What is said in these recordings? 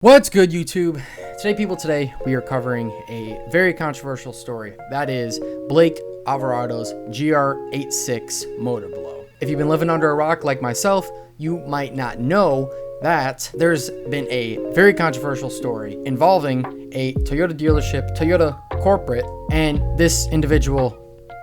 What's good, YouTube? Today we are covering a very controversial story. That is Blake Alvarado's GR86 motor blow. If you've been living under a rock like myself, you might not know that there's been a very controversial story involving a Toyota dealership, Toyota corporate, and this individual,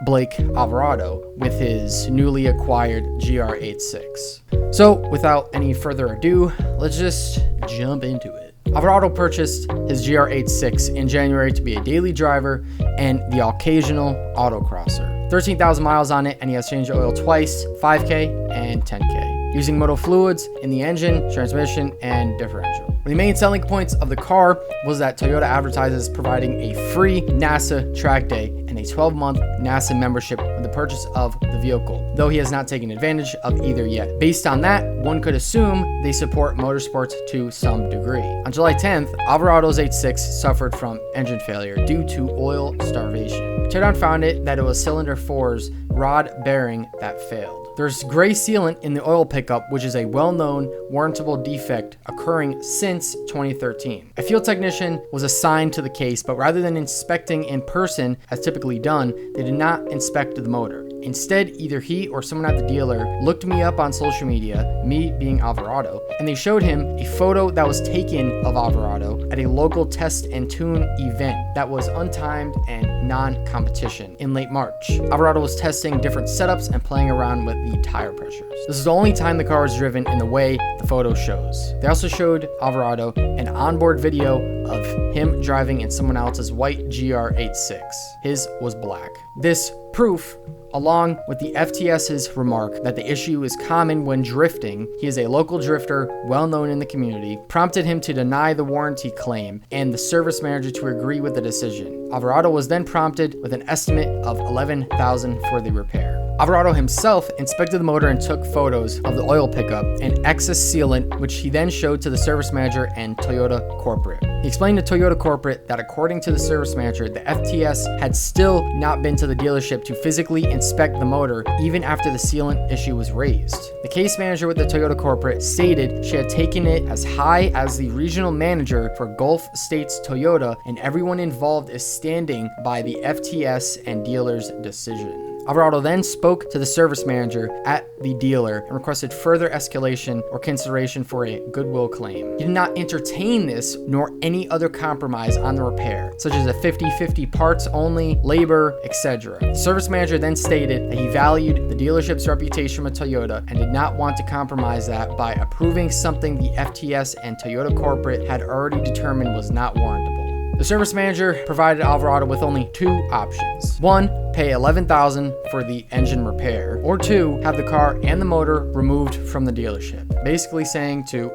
Blake Alvarado, with his newly acquired GR86. So without any further ado, let's just jump into it. Alvarado purchased his GR86 in January to be a daily driver and the occasional autocrosser. 13,000 miles on it, and he has changed the oil twice, 5K and 10K, using motor fluids in the engine, transmission, and differential. One of the main selling points of the car was that Toyota advertises providing a free NASA track day and a 12-month NASA membership with the purchase of the vehicle, though he has not taken advantage of either yet. Based on that, one could assume they support motorsports to some degree. On July 10th, Alvarado's 86 suffered from engine failure due to oil starvation. Teardown found that it was cylinder 4's rod bearing that failed. There's gray sealant in the oil pickup, which is a well-known warrantable defect occurring since 2013. A field technician was assigned to the case, but rather than inspecting in person as typically done, they did not inspect the motor. Instead, either he or someone at the dealer looked me up on social media, me being Alvarado, and they showed him a photo that was taken of Alvarado at a local test and tune event that was untimed and non-competition in late March. Alvarado was testing different setups and playing around with the tire pressures. This is the only time the car was driven in the way the photo shows. They also showed Alvarado an onboard video of him driving in someone else's white GR86. His was black. This proof, along with the FTS's remark that the issue is common when drifting, he is a local drifter well known in the community, prompted him to deny the warranty claim and the service manager to agree with the decision. Alvarado was then prompted with an estimate of $11,000 for the repair. Alvarado himself inspected the motor and took photos of the oil pickup and excess sealant, which he then showed to the service manager and Toyota corporate. He explained to Toyota corporate that according to the service manager, the FTS had still not been to the dealership to physically inspect the motor even after the sealant issue was raised. The case manager with the Toyota corporate stated she had taken it as high as the regional manager for Gulf States Toyota, and everyone involved is standing by the FTS and dealer's decision. Alvarado then spoke to the service manager at the dealer and requested further escalation or consideration for a goodwill claim. He did not entertain this nor any other compromise on the repair, such as a 50-50 parts only, labor, etc. The service manager then stated that he valued the dealership's reputation with Toyota and did not want to compromise that by approving something the FTS and Toyota corporate had already determined was not warrantable. The service manager provided Alvarado with only two options. One, pay $11,000 for the engine repair, or two, have the car and the motor removed from the dealership, basically saying to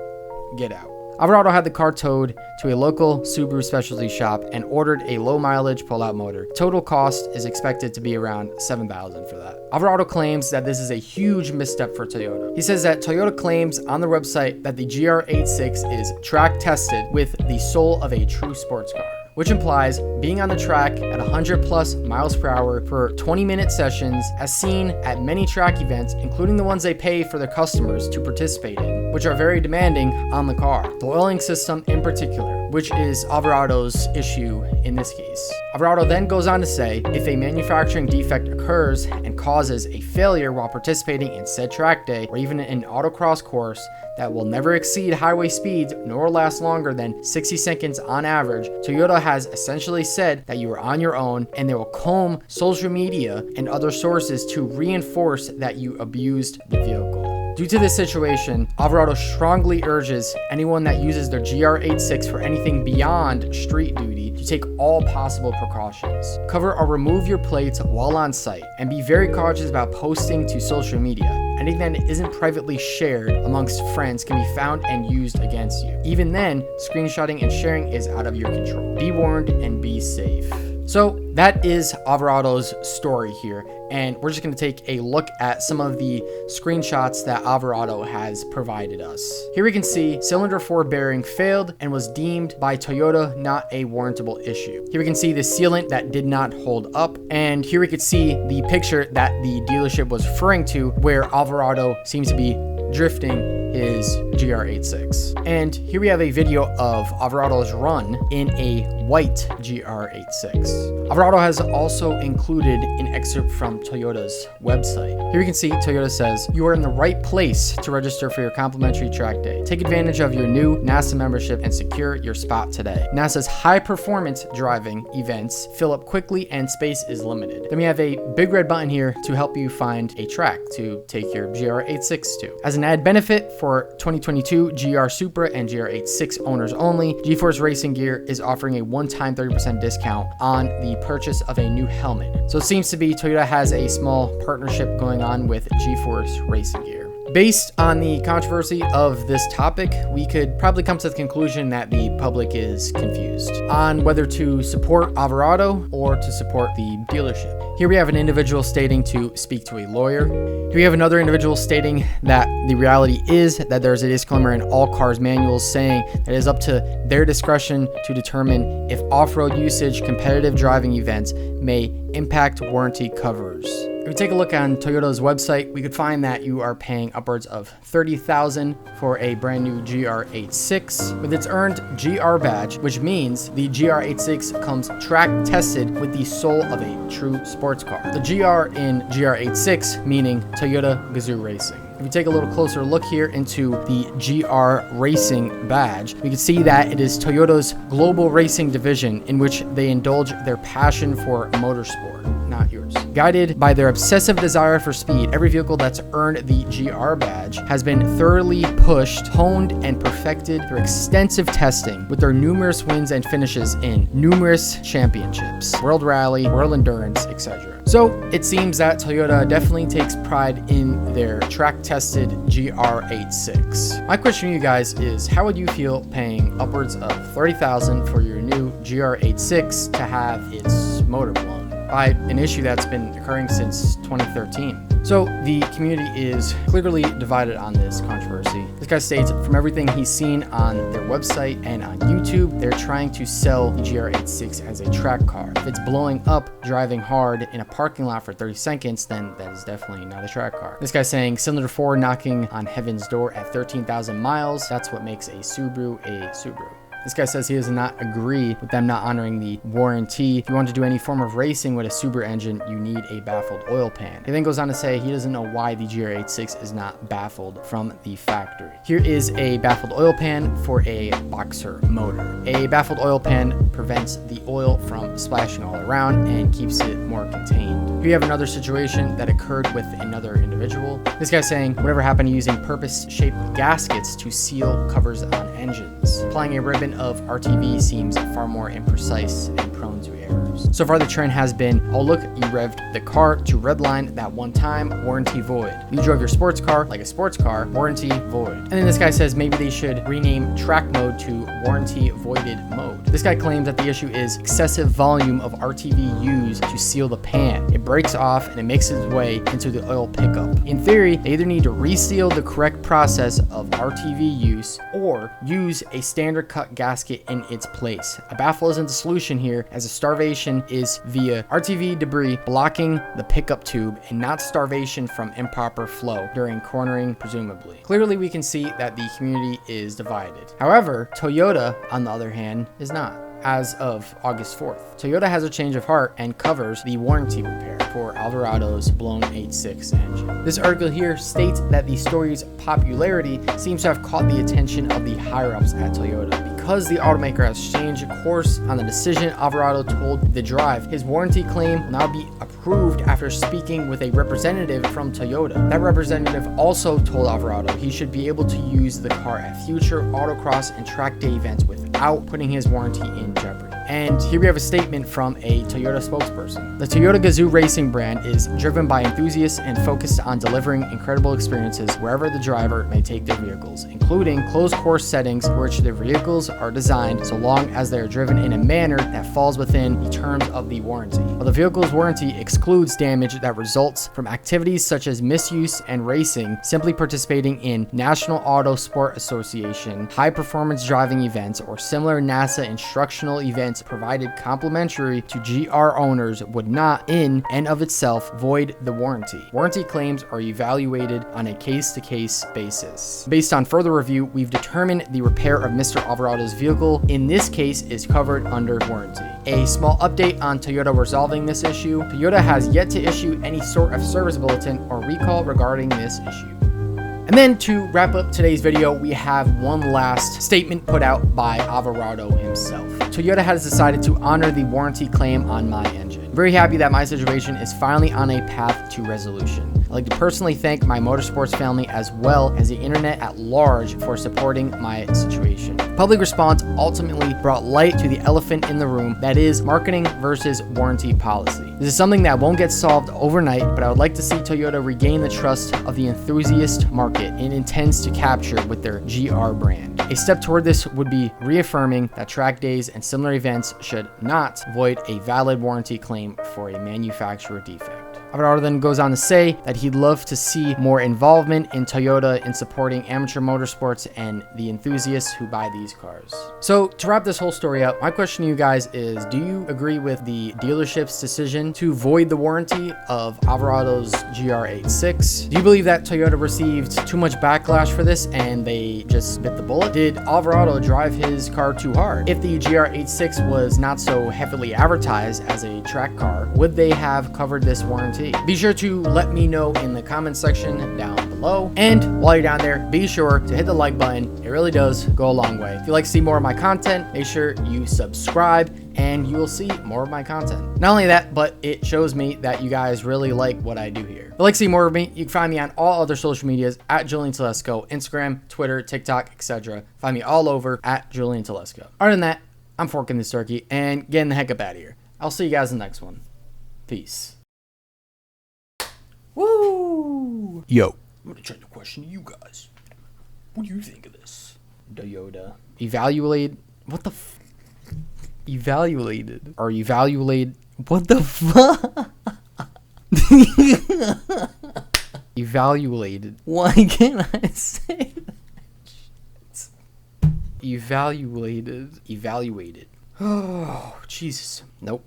get out. Alvarado had the car towed to a local Subaru specialty shop and ordered a low mileage pull-out motor. Total cost is expected to be around $7,000 for that. Alvarado claims that this is a huge misstep for Toyota. He says that Toyota claims on the website that the GR86 is track tested with the soul of a true sports car, which implies being on the track at 100 plus miles per hour for 20-minute sessions, as seen at many track events, including the ones they pay for their customers to participate in, which are very demanding on the car. The oiling system in particular, which is Alvarado's issue in this case. Alvarado then goes on to say, if a manufacturing defect occurs and causes a failure while participating in said track day or even in an autocross course that will never exceed highway speeds nor last longer than 60 seconds on average, Toyota has essentially said that you are on your own, and they will comb social media and other sources to reinforce that you abused the vehicle. Due to this situation, Alvarado strongly urges anyone that uses their GR86 for anything beyond street duty to take all possible precautions. Cover or remove your plates while on site, and be very cautious about posting to social media. Anything that isn't privately shared amongst friends can be found and used against you. Even then, screenshotting and sharing is out of your control. Be warned and be safe. So that is Alvarado's story here, and we're just going to take a look at some of the screenshots that Alvarado has provided us. Here we can see cylinder 4 bearing failed and was deemed by Toyota not a warrantable issue. Here we can see the sealant that did not hold up, and here we could see the picture that the dealership was referring to where Alvarado seems to be drifting his GR86. And here we have a video of Alvarado's run in a white GR86. Alvarado has also included an excerpt from Toyota's website. Here you can see Toyota says, "You are in the right place to register for your complimentary track day. Take advantage of your new NASA membership and secure your spot today. NASA's high performance driving events fill up quickly and space is limited." Then we have a big red button here to help you find a track to take your GR86 to. As an added benefit for 2022 GR Supra and GR86 owners only, GeForce Racing Gear is offering a one-time 30% discount on the purchase of a new helmet. So it seems to be Toyota has a small partnership going on with GeForce Racing Gear. Based on the controversy of this topic, we could probably come to the conclusion that the public is confused on whether to support Alvarado or to support the dealership. Here we have an individual stating to speak to a lawyer. Here we have another individual stating that the reality is that there's a disclaimer in all cars manuals saying that it is up to their discretion to determine if off-road usage, competitive driving events may impact warranty covers. If we take a look on Toyota's website, we could find that you are paying upwards of $30,000 for a brand new GR86 with its earned GR badge, which means the GR86 comes track tested with the soul of a true sports car. The GR in GR86 meaning Toyota Gazoo Racing. If we take a little closer look here into the GR Racing badge, we can see that it is Toyota's global racing division in which they indulge their passion for motorsport, not yours. Guided by their obsessive desire for speed, every vehicle that's earned the GR badge has been thoroughly pushed, honed, and perfected through extensive testing with their numerous wins and finishes in numerous championships, World Rally, World Endurance, etc. So it seems that Toyota definitely takes pride in their track-tested GR86. My question to you guys is, how would you feel paying upwards of $30,000 for your new GR86 to have its motor blown by an issue that's been occurring since 2013? So the community is clearly divided on this controversy. This guy states from everything he's seen on their website and on YouTube, they're trying to sell the GR86 as a track car. If it's blowing up driving hard in a parking lot for 30 seconds, then that is definitely not a track car. This guy's saying cylinder 4 knocking on heaven's door at 13,000 miles. That's what makes a Subaru a Subaru. This guy says he does not agree with them not honoring the warranty. If you want to do any form of racing with a Subaru engine, you need a baffled oil pan. He then goes on to say he doesn't know why the GR86 is not baffled from the factory. Here is a baffled oil pan for a Boxer motor. A baffled oil pan prevents the oil from splashing all around and keeps it more contained. Here you have another situation that occurred with another individual. This guy's saying whatever happened to using purpose-shaped gaskets to seal covers on engines. Applying a ribbon of RTV seems far more imprecise and prone to errors. So far the trend has been, oh look, you revved the car to redline that one time, warranty void. You drove your sports car like a sports car, warranty void. And then this guy says maybe they should rename track mode to warranty voided mode. This guy claims that the issue is excessive volume of RTV used to seal the pan. It breaks off and it makes its way into the oil pickup. In theory, they either need to reseal the correct process of RTV use or use a standard cut gasket in its place. A baffle isn't the solution here, as a starvation is via RTV debris blocking the pickup tube and not starvation from improper flow during cornering, presumably. Clearly we can see that the community is divided. However, Toyota, on the other hand, is not. As of August 4th, Toyota has a change of heart and covers the warranty repair for Alvarado's blown 86 engine. This article here states that the story's popularity seems to have caught the attention of the higher-ups at Toyota. Because the automaker has changed course on the decision Alvarado told The Drive, his warranty claim will now be approved after speaking with a representative from Toyota. That representative also told Alvarado he should be able to use the car at future autocross and track day events without putting his warranty in jeopardy. And here we have a statement from a Toyota spokesperson. The Toyota Gazoo Racing brand is driven by enthusiasts and focused on delivering incredible experiences wherever the driver may take their vehicles, including closed course settings for which their vehicles are designed so long as they are driven in a manner that falls within the terms of the warranty. While the vehicle's warranty excludes damage that results from activities such as misuse and racing, simply participating in National Auto Sport Association, high-performance driving events, or similar NASA instructional events provided complimentary to GR owners would not, in and of itself, void the warranty. Warranty claims are evaluated on a case-to-case basis. Based on further review, we've determined the repair of Mr. Alvarado's vehicle in this case is covered under warranty. A small update on Toyota resolving this issue. Toyota has yet to issue any sort of service bulletin or recall regarding this issue. And then to wrap up today's video, we have one last statement put out by Alvarado himself. Toyota has decided to honor the warranty claim on my engine. I'm very happy that my situation is finally on a path to resolution. I'd like to personally thank my motorsports family as well as the internet at large for supporting my situation. Public response ultimately brought light to the elephant in the room, that is marketing versus warranty policy. This is something that won't get solved overnight, but I would like to see Toyota regain the trust of the enthusiast market it intends to capture with their GR brand. A step toward this would be reaffirming that track days and similar events should not void a valid warranty claim for a manufacturer defect. Alvarado then goes on to say that he'd love to see more involvement in Toyota in supporting amateur motorsports and the enthusiasts who buy these cars. So to wrap this whole story up, my question to you guys is, do you agree with the dealership's decision to void the warranty of Alvarado's GR86? Do you believe that Toyota received too much backlash for this and they just bit the bullet? Did Alvarado drive his car too hard? If the GR86 was not so heavily advertised as a track car, would they have covered this warranty? Be sure to let me know in the comment section down below. And while you're down there, be sure to hit the like button. It really does go a long way. If you'd like to see more of my content, make sure you subscribe and you will see more of my content. Not only that, but it shows me that you guys really like what I do here. If you'd like to see more of me, you can find me on all other social medias at Julian Telesco, Instagram, Twitter, TikTok, etc. Find me all over at Julian Telesco. Other than that, I'm forking this turkey and getting the heck up out of here. I'll see you guys in the next one. Peace. Woo! Yo, I'm gonna try to question you guys. What do you think of this? Doyoda. Evaluate. What the f? Evaluated. Or evaluate. What the fuck? Evaluated. Why can't I say that? Evaluated. Evaluated. Oh, Jesus. Nope.